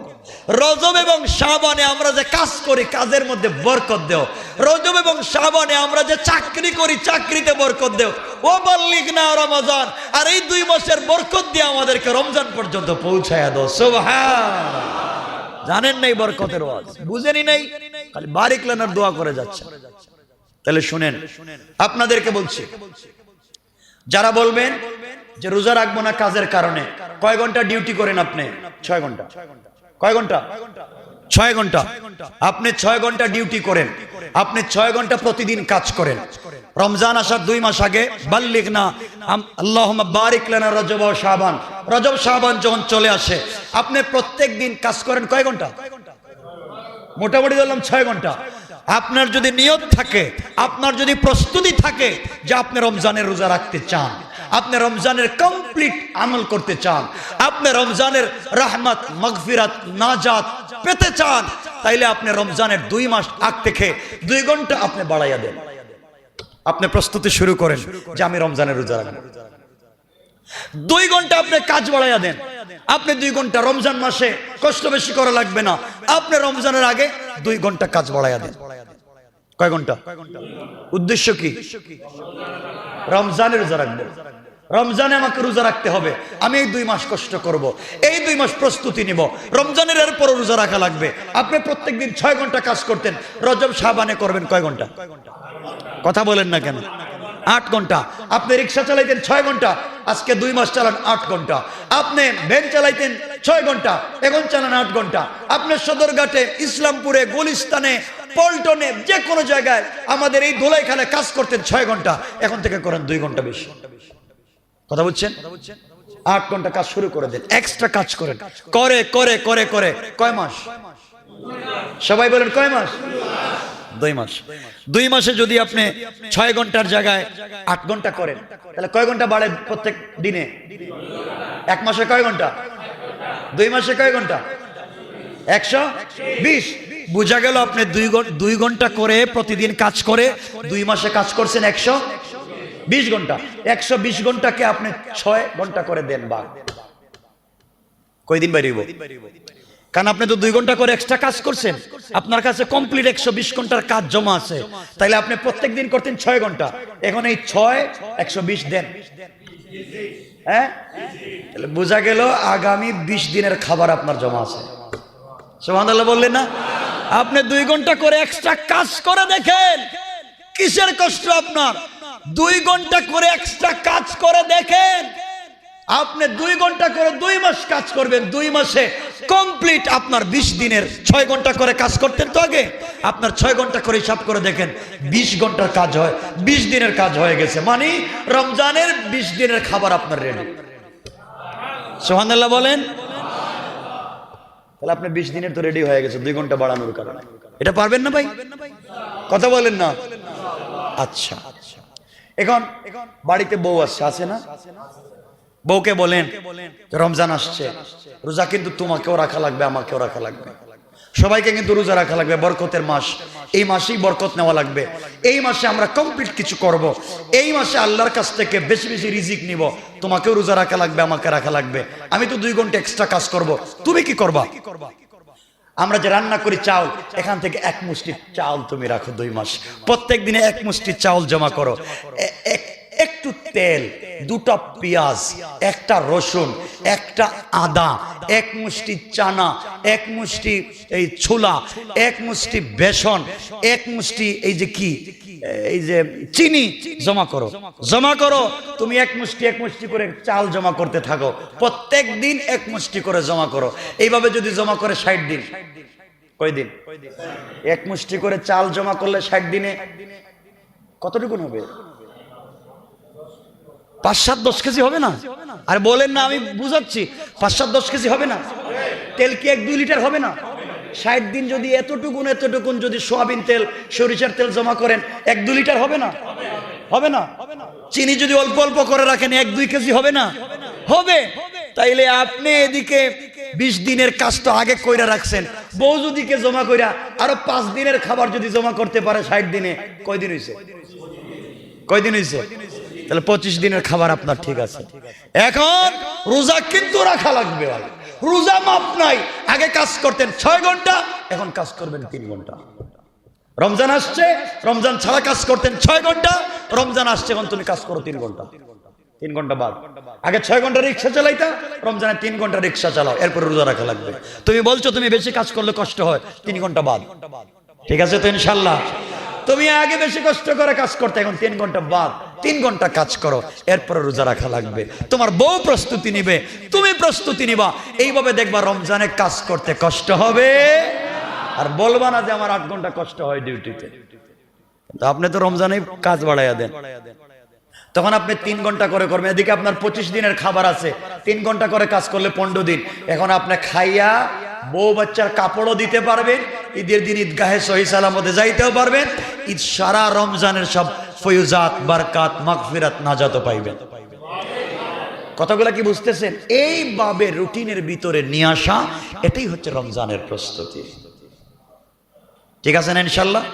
রজব এবং শাবানে আমরা যে কাজ করি, কাজের মধ্যে বরকত দাও। রজব এবং শাবানে আমরা যে চাকরি করি, চাকরিতে বরকত দাও। ও বাল্লিগনা রমাজান, আর এই 2 মাসের বরকত দিয়ে আমাদেরকে রমজান পর্যন্ত পৌঁছায়া দাও। সুবহানাল্লাহ। জানেন নাই বরকতের ওয়াজ, বুঝেনি নাই, খালি বারিক লানার দোয়া করে যাচ্ছে। তাহলে শুনেন, আপনাদেরকে বলছি, যারা বলবেন যে রোজা রাখবো না কাজের কারণে, কয় ঘন্টা ডিউটি করেন আপনি? 6 ঘন্টা। কয় ঘন্টা? 6 ঘন্টা। আপনি 6 ঘন্টা ডিউটি করেন, আপনি 6 ঘন্টা প্রতিদিন কাজ করেন। রমজান আসার 2 মাস আগে বাল্লিগনা আল্লাহুম্মা বারিক লানা রজব ওয়া শাবান, রজব শাবান যখন চলে আসে, আপনি প্রত্যেক দিন কাজ করেন কয় ঘন্টা? মোটামুটি বললাম 6 ঘন্টা। আপনার যদি নিয়ত থাকে, আপনার যদি প্রস্তুতি থাকে যে আপনি রমজানের রোজা রাখতে চান, আপনি রমজানের কমপ্লিট আমল করতে চান, আপনি রমজানের রহমত মাগফিরাত নাজাত পেতে চান, তাইলে আপনি রমজানের 2 মাস আগ থেকে 2 ঘন্টা আপনি বাড়াইয়া দেন। আপনি প্রস্তুতি শুরু করেন যে আমি রমজানের রোজা রাখবো। 2 ঘন্টা আপনি কাজ বাড়াইয়া দেন। আপনি 2 ঘন্টা, রমজান মাসে কষ্ট বেশি করা লাগবে না, আপনি রমজানের আগে 2 ঘন্টা কাজ বাড়াইয়া দেন। কয় ঘন্টা? উদ্দেশ্য কি? রমজানের রোজা রাখবো, রমজানে আমাকে রোজা রাখতে হবে, আমি এই 2 মাস কষ্ট করব, এই 2 মাস প্রস্তুতি নিব, রমজানের এরপর রোজা রাখা লাগবে। আপনি প্রত্যেকদিন 6 ঘন্টা কাজ করতেন, রজব শাবানে করবেন কয় ঘন্টা? কথা বলেন না কেন? 8 ঘন্টা। আপনি রিক্সা চালাইতেন 6 ঘন্টা, আজকে 2 মাস চালান 8 ঘন্টা। আপনি ভ্যান চালাইতেন 6 ঘন্টা, এখন চালান 8 ঘন্টা। আপনি সদরঘাটে, ইসলামপুরে, গুলিস্তানে পল্টনে, যে কোনো জায়গায় আমাদের এই ধুলাইখানে কাজ করতেন 6 ঘন্টা, এখন থেকে করেন 2 ঘন্টা বেশি। কথা বুঝছেন? 8 ঘন্টা কাজ শুরু করে দেন, এক্সট্রা কাজ করেন। করে করে করে করে কয় মাস? সবাই বলেন কয় মাস? 2 মাস। 2 মাসে যদি আপনি 6 ঘন্টার জায়গায় 8 ঘন্টা করেন, তাহলে কয় ঘন্টা বাড়ে প্রত্যেক দিনে? 1 মাসে কয় ঘন্টা? 2 মাসে কয় ঘন্টা? 120। বোঝা গেল আপনি 2 ঘন্টা করে প্রতিদিন কাজ করে 2 মাসে কাজ করছেন 120 ঘন্টা। 120 ঘন্টাকে আপনি 6 ঘন্টা করে দেন, বা কয়দিন বাইরেব? কারণ আপনি তো 2 ঘন্টা করে এক্সট্রা কাজ করছেন, আপনার কাছে কমপ্লিট 120 ঘন্টার কাজ জমা আছে। তাইলে আপনি প্রত্যেক দিন করতেন 6 ঘন্টা, এখন এই 6 120 দেন। হ্যাঁ, তাহলে বোঝা গেল আগামী 20 দিনের খাবার আপনার জমা আছে। সুবহানাল্লাহ বললেন না? আপনি 2 ঘন্টা করে এক্সট্রা কাজ করে দেখেন, কিসের কষ্ট আপনার? 2 ঘন্টা করে এক্সট্রা কাজ করে দেখেন। আপনি 2 ঘন্টা করে 2 মাস কাজ করবেন, 2 মাসে কমপ্লিট আপনার 20 দিনের 6 ঘন্টা করে কাজ করতেন তো আগে, আপনার 6 ঘন্টা করে হিসাব করে দেখেন 20 ঘন্টার কাজ হয়, 20 দিনের কাজ হয়ে গেছে, মানে রমজানের 20 দিনের খাবার আপনার রেডি। সুবহানাল্লাহ বলেন। তাহলে আপনি 20 দিনের তো রেডি হয়ে গেছে 2 ঘন্টা বাড়ানোর কারণে। এটা পারবেন না ভাই? কথা বলেন না? আচ্ছা, এখন বাড়িতে বউ আছে না? বউকে বলেন রমজান আসছে, রোজা কিন্তু তোমাকেও রাখা লাগবে, আমাকেও রাখা লাগবে, সবাইকে কিন্তু রোজা রাখা লাগবে, বরকতের মাস, এই মাসেই বরকত নেওয়া লাগবে, এই মাসে আমরা কমপ্লিট কিছু করব, এই মাসে আল্লাহর কাছ থেকে বেশি বেশি রিজিক নিব, তোমাকেও রোজা রাখা লাগবে, আমাকে রাখা লাগবে, আমি তো 2 ঘন্টা এক্সট্রা কাজ করব, তুমি কি করবা? আমরা যে রান্না করি চাউল, এখান থেকে 1 মুষ্টি চাউল তুমি রাখো 2 মাস, প্রত্যেক দিনে 1 মুষ্টি চাউল জমা করো, একটু তেল, 2টা পেঁয়াজ, 1টা রসুন, 1টা আদা, 1 মুষ্টি চানা, 1 মুষ্টি এই ছোলা, 1 মুষ্টি বেসন, 1 মুষ্টি এই যে কি এই যে চিনি জমা করো, জমা করো। তুমি 1 মুষ্টি করে চাল জমা করতে থাকো, প্রত্যেক দিন 1 মুষ্টি করে জমা করো। এইভাবে যদি জমা করে 60 দিন, কয়দিন? 1 মুষ্টি করে চাল জমা করলে 60 দিনে কতটুকু হবে? 5-7-10 কেজি হবে না? আর বলেন না, আমি বুঝাচ্ছি, 5-7-10 কেজি হবে না? তেল কি 1-2 লিটার হবে না? 60 দিন যদি এতটুকুন যদি সোয়াবিন তেল, সরিষার তেল জমা করেন, 1-2 লিটার হবে না? হবে না? চিনি যদি অল্প অল্প করে রাখেন 1-2 কেজি হবে না? হবে। তাইলে আপনি এদিকে 20 দিনের কাজটা আগে কইরা রাখছেন, বউ যদি কে জমা কইরা আরো 5 দিনের খাবার যদি জমা করতে পারে 60 দিনে, কয়দিন হইছে? কয়দিন হইছে? তাহলে 25 দিনের খাবার আপনার ঠিক আছে। এখন রোজা কিন্তু রাখা লাগবে, রোজা মাপ নাই। আগে কাজ করতেন 6 ঘন্টা, এখন কাজ করবেন 3 ঘন্টা। রমজান আসছে, রমজান ছাড়া কাজ করতেন 6 ঘন্টা, রমজান আসছে এখন তুমি কাজ করো 3 ঘন্টা। 3 ঘন্টা বাদ। আগে 6 ঘন্টা রিক্সা চালাইতা, রমজানে 3 ঘন্টা রিক্সা চালাও, এরপরে রোজা রাখা লাগবে। তুমি বলছো তুমি বেশি কাজ করলে কষ্ট হয়, 3 ঘন্টা বাদ। ঠিক আছে তো ইনশাল্লাহ? তুমি আগে বেশি কষ্ট করে কাজ করতে, এখন 3 ঘন্টা বাদ, 3 ঘন্টা কাজ করো, এরপরে রোজা রাখা লাগবে। তোমার বউ প্রস্তুতি নিবে, তুমি প্রস্তুতি নিবা, এইভাবে দেখবা রমজানে কাজ করতে কষ্ট হবে। আর বলবা না যে আমার 8 ঘন্টা কষ্ট হয় ডিউটিতে। আপনি তো রমজানে কাজ বাড়াইয়া দেন, তখন আপনি 3 ঘন্টা করে করবেন। এদিকে আপনার 25 দিনের খাবার আছে, 3 ঘন্টা করে কাজ করলে 15 দিন। এখন আপনি খাইয়া বউ বাচ্চার কাপড়ও দিতে পারবেন, ঈদের দিন ঈদগাহে সহি সালামতে যাইতেও পারবেন, ঈদ সারা রমজানের সব ফয়ুজাত, বারকাত, মাগফিরাত, নাজাত পাইবেন। কথাগুলো কি বুঝতেছেন? এইভাবে রুটিনের ভিতরে নিয়ে আসা, এটাই হচ্ছে রমজানের প্রস্তুতি। ঠিক আছে না ইনশাআল্লাহ?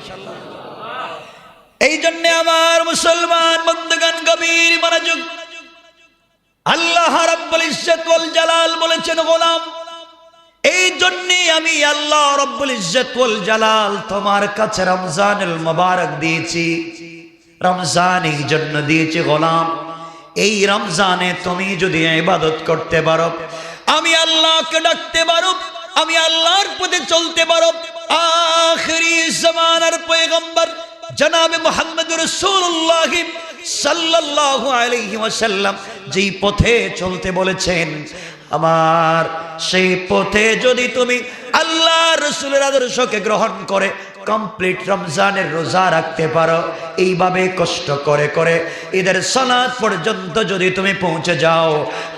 এই জন্য আমার মুসলমান বন্ধুগণ গভীর মনোযোগ, আল্লাহ রাব্বুল ইজ্জত ওয়াল জালাল বলেছেন গোলাম, এই জন্যে আমি আল্লাহ রাব্বুল ইজ্জত ওয়াল জালাল তোমার কাছে রমজানুল মুবারক দিয়েছি। রমজান এই জন্য দিয়েছি গোলাম, এই রমজানে তুমি যদি ইবাদত করতে পারো, আমি আল্লাহকে ডাকতে পারো, আমি আল্লাহর পথে চলতে পারো, আখিরি জামানার পয়গম্বর জনাবে মুহাম্মদ রাসূলুল্লাহ সাল্লাল্লাহু আলাইহি ওয়াসাল্লাম যেই পথে চলতে বলেছেন, আমার সেই পথে যদি তুমি আল্লাহর রাসূলের আদর্শকে গ্রহণ করে কমপ্লিট রমজানের রোজা রাখতে পারো, এইভাবে কষ্ট করে করে ঈদের সালাত পর্যন্ত যদি তুমি পৌঁছে যাও,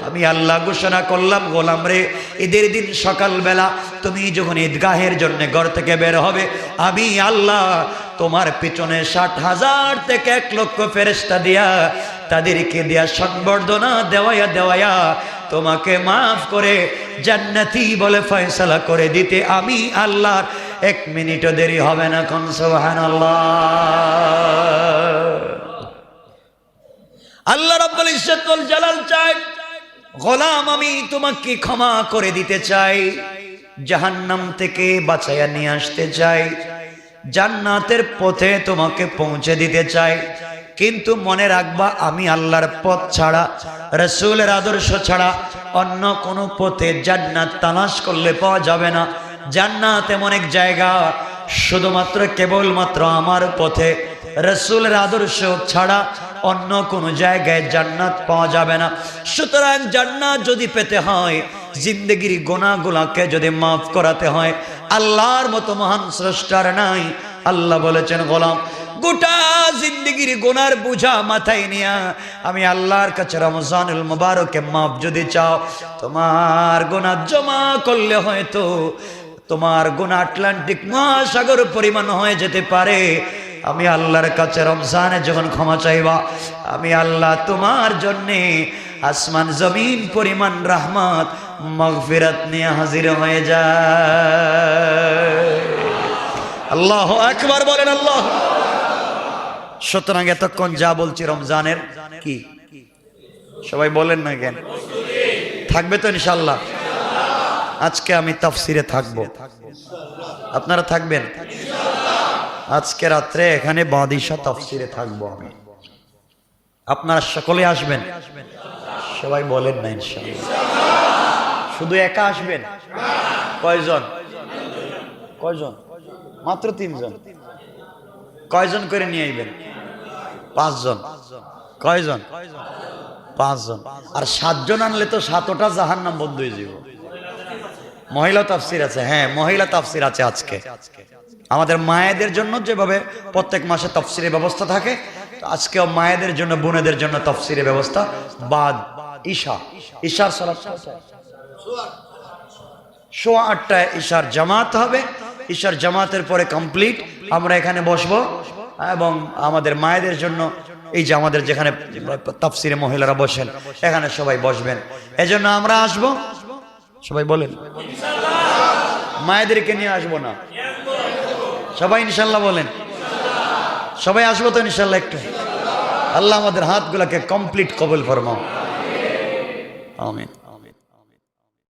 আমি আল্লাহ ঘোষণা করলাম গোলাম রে, ঈদের দিন সকালবেলা তুমি যখন ঈদগাহের জন্য ঘর থেকে বের হবে, আমি আল্লাহ তোমার পিছনে 60,000 থেকে 1 লক্ষ ফেরেশতা দিয়া তাদেরকে দিয়া সংবর্ধনা দেওয়ায়া তোমাকে মাফ করে জান্নাতি বলে ফয়সালা করে দিতে আমি আল্লাহর 1 মিনিটও দেরি হবে না। কোন সুবহানাল্লাহ। আল্লাহ রাব্বুল ইজ্জত ওয়াল জালাল চাই, গোলাম আমি তোমাকে ক্ষমা করে দিতে চাই, জাহান্নাম থেকে বাঁচাইয়া নিয়ে আসতে চাই, জান্নাতের পথে তোমাকে পৌঁছে দিতে চাই। কিন্তু মনে রাখবা আমি আল্লাহর পথ ছাড়া, রাসূলের আদর্শ ছাড়া অন্য কোনো পথে জান্নাত তালাশ করলে পাওয়া যাবে না। জান্নাত এমন এক জায়গা, শুধুমাত্র কেবলমাত্র আমার পথে রাসূলের আদর্শ ছাড়া অন্য কোনো জায়গায় জান্নাত পাওয়া যাবে না। সুতরাং জান্নাত যদি পেতে হয়, জিন্দেগির গুনাহগুলোকে যদি মাফ করাতে হয়, আল্লাহর মতো মহান স্রষ্টার নাই। আল্লাহ বলেছেন গোলাম গোটা জিন্দেগির গুনার বোঝা মাথায় নিয়া আমি আল্লাহর কাছে রমজানুল মুবারকে মাফ যদি চাও, তোমার গুনাহ জমা করলে হয়তো তোমার গুনাহ আটলান্টিক মহাসাগর পরিমাণ হয়ে যেতে পারে। আমি আল্লাহর কাছে রমজানে যখন ক্ষমা চাইবা, আমি আল্লাহ তোমার জন্যে আসমান জমিন পরিমাণ রহমত মাগফিরাত নিয়ে হাজির হয়ে যায়। আল্লাহু আকবার বলেন আল্লাহ। সুতরাং এতক্ষণ যা বলছি রমজানের কি সবাই বলেন না কেন? থাকবে তো ইনশাআল্লাহ? আজকে আমি তাফসিরে থাকবো, আপনারা থাকবেন? আজকে রাত্রে এখানে বাদিশা তাফসিরে থাকবো আমি, আপনারা সকলে আসবেন? সবাই বলেন না ইনশাআল্লাহ? শুধু একা আসবেন? কয়জন? কয়জন? মাত্র 3 জন। কয়জন করে নিয়ে আইবেন? 5 জন। কয়জন? 5 জন। আর 7 জন আনলে তো 7টা জাহান্নাম বন্ধ হয়ে যাবে। মহিলা তাফসির আছে, হ্যাঁ মহিলা তাফসির আছে আজকে। আমাদের মায়েদের জন্য যেভাবে প্রত্যেক মাসে তাফসিরের ব্যবস্থা থাকে, আজকেও মায়েদের জন্য, বোনেদের জন্য তাফসিরের ব্যবস্থা। বাদ ঈশার সালাত 8:15 ঈশার জামাত হবে। ঈশার জামাতের পরে কমপ্লিট আমরা এখানে বসবো, এবং আমাদের মায়েদের জন্য এই যে আমাদের যেখানে তাফসিরে মহিলারা বসেন এখানে সবাই বসবেন। এজন্য আমরা আসবো, সবাই বলেন মায়েদেরকে নিয়ে আসবো না? সবাই ইনশাল্লাহ বলেন। সবাই আসবো তো ইনশাল্লাহ? একটু আল্লাহ আমাদের হাতগুলোকে কমপ্লিট কবুল ফরমাও। আমিন।